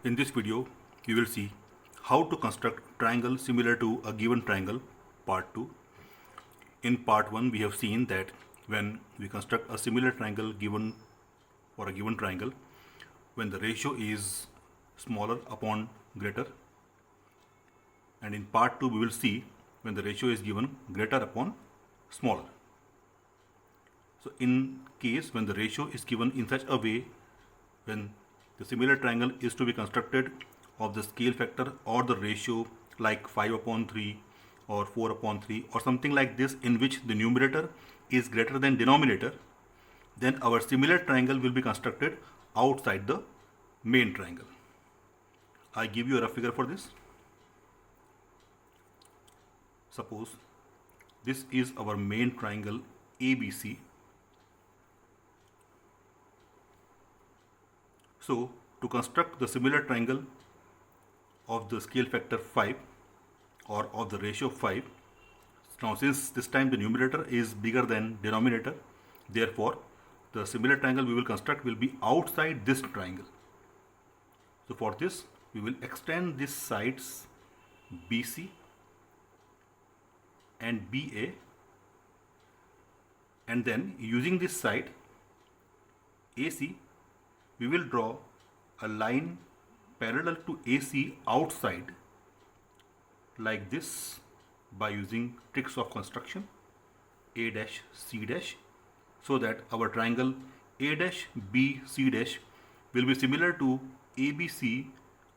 In this video, you will see how to construct triangle similar to a given triangle, part 2. In part 1, we have seen that when we construct a similar triangle given for a given triangle, when the ratio is smaller upon greater, and in part 2 we will see when the ratio is given greater upon smaller. So in case when the ratio is given in such a way, when the similar triangle is to be constructed of the scale factor or the ratio like 5/3 or 4/3 or something like this, in which the numerator is greater than denominator, then our similar triangle will be constructed outside the main triangle. I give you a rough figure for this. Suppose this is our main triangle ABC. So to construct the similar triangle of the scale factor 5 or of the ratio 5, now since this time the numerator is bigger than denominator, therefore the similar triangle we will construct will be outside this triangle. So for this we will extend these sides BC and BA, and then using this side AC we will draw a line parallel to AC outside like this by using tricks of construction A dash C dash, so that our triangle A dash B C dash will be similar to ABC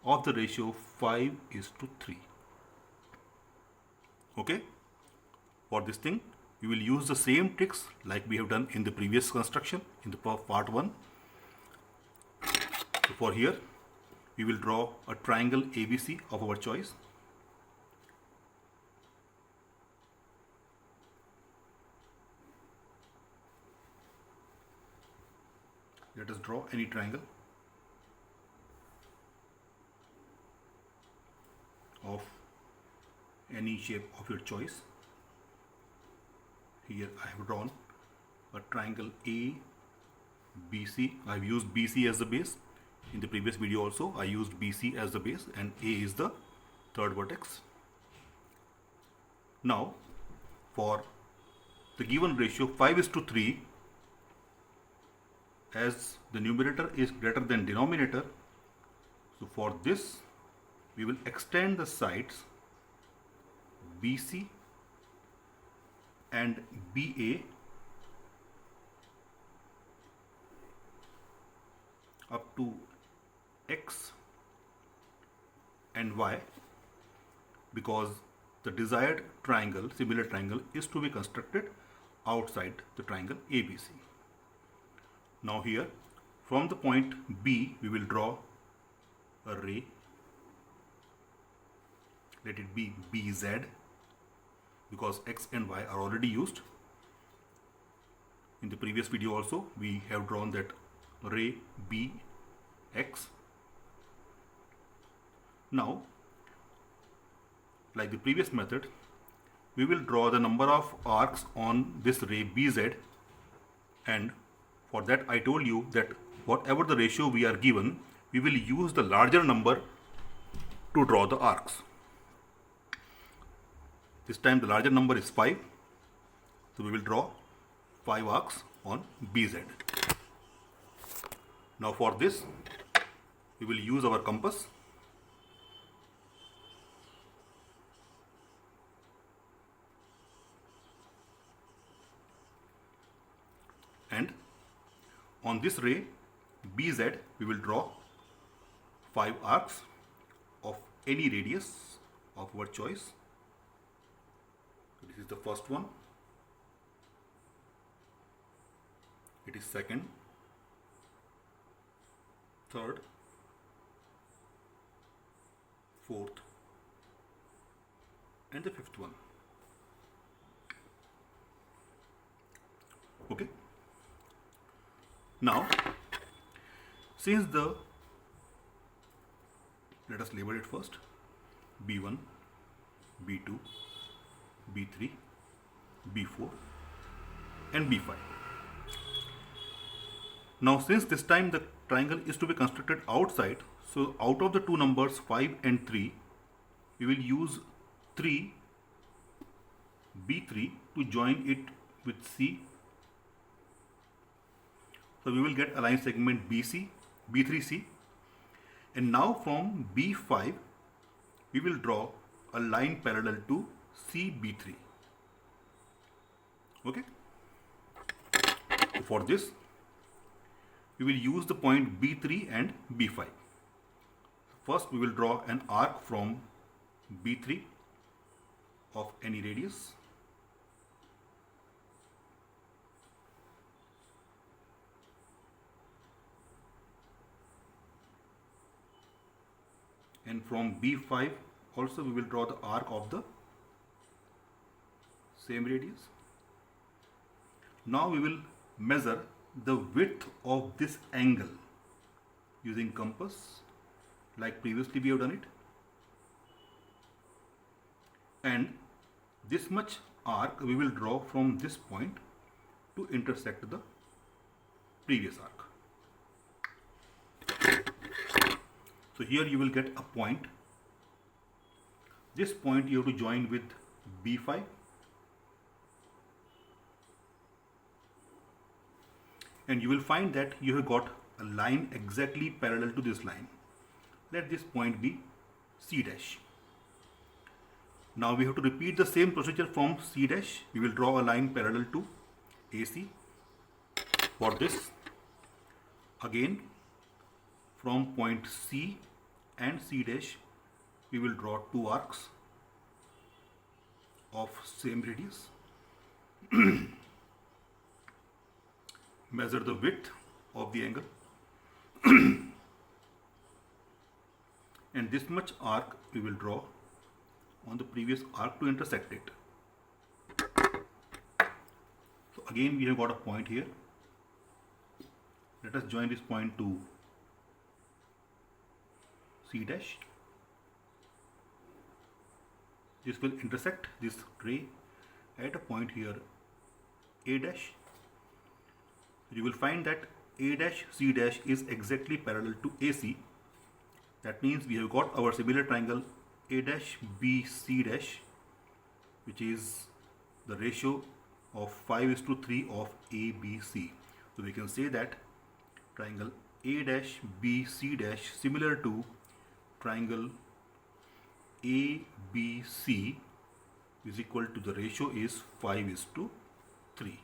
of the ratio 5:3. Okay, for this thing we will use the same tricks like we have done in the previous construction in the part 1. So for here we will draw a triangle ABC of our choice. Let us draw any triangle of any shape of your choice. Here I have drawn a triangle ABC. I have used BC as the base. In the previous video also I used BC as the base and A is the third vertex. Now for the given ratio 5:3, as the numerator is greater than denominator, so for this we will extend the sides BC and BA up to X and Y, because the desired triangle, similar triangle, is to be constructed outside the triangle ABC. Now here from the point B we will draw a ray. Let it be BZ, because X and Y are already used. In the previous video also we have drawn that ray BX. Now like the previous method we will draw the number of arcs on this ray BZ, and for that I told you that whatever the ratio we are given, we will use the larger number to draw the arcs. This time the larger number is 5, so we will draw 5 arcs on BZ. Now for this we will use our compass and on this ray BZ we will draw 5 arcs of any radius of our choice. This is the first one, it is second, third, fourth, and the fifth one. Okay. Now since let us label it first B1, B2, B3, B4 and B5. Now since this time the triangle is to be constructed outside, So out of the two numbers 5 and 3, we will use 3 B3 to join it with C. So we will get a line segment BC, B3C. And now from B5, we will draw a line parallel to CB3. Okay. For this, we will use the point B3 and B5. First, we will draw an arc from B3 of any radius. And from B5 also we will draw the arc of the same radius. Now we will measure the width of this angle using compass like previously we have done it. And this much arc we will draw from this point to intersect the previous arc. So here you will get a point. This point you have to join with B5. And you will find that you have got a line exactly parallel to this line. Let this point be C dash. Now we have to repeat the same procedure from C dash. We will draw a line parallel to AC. For this, again from point C and C dash, we will draw two arcs of same radius. Measure the width of the angle. And this much arc we will draw on the previous arc to intersect it. So again we have got a point here. Let us join this point to C dash. This will intersect this ray at a point here A dash. You will find that A dash C dash is exactly parallel to AC. That means we have got our similar triangle A dash B C dash, which is the ratio of 5:3 of ABC. So we can say that triangle A dash B C dash similar to triangle ABC is equal to the ratio is 5:3.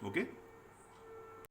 Okay.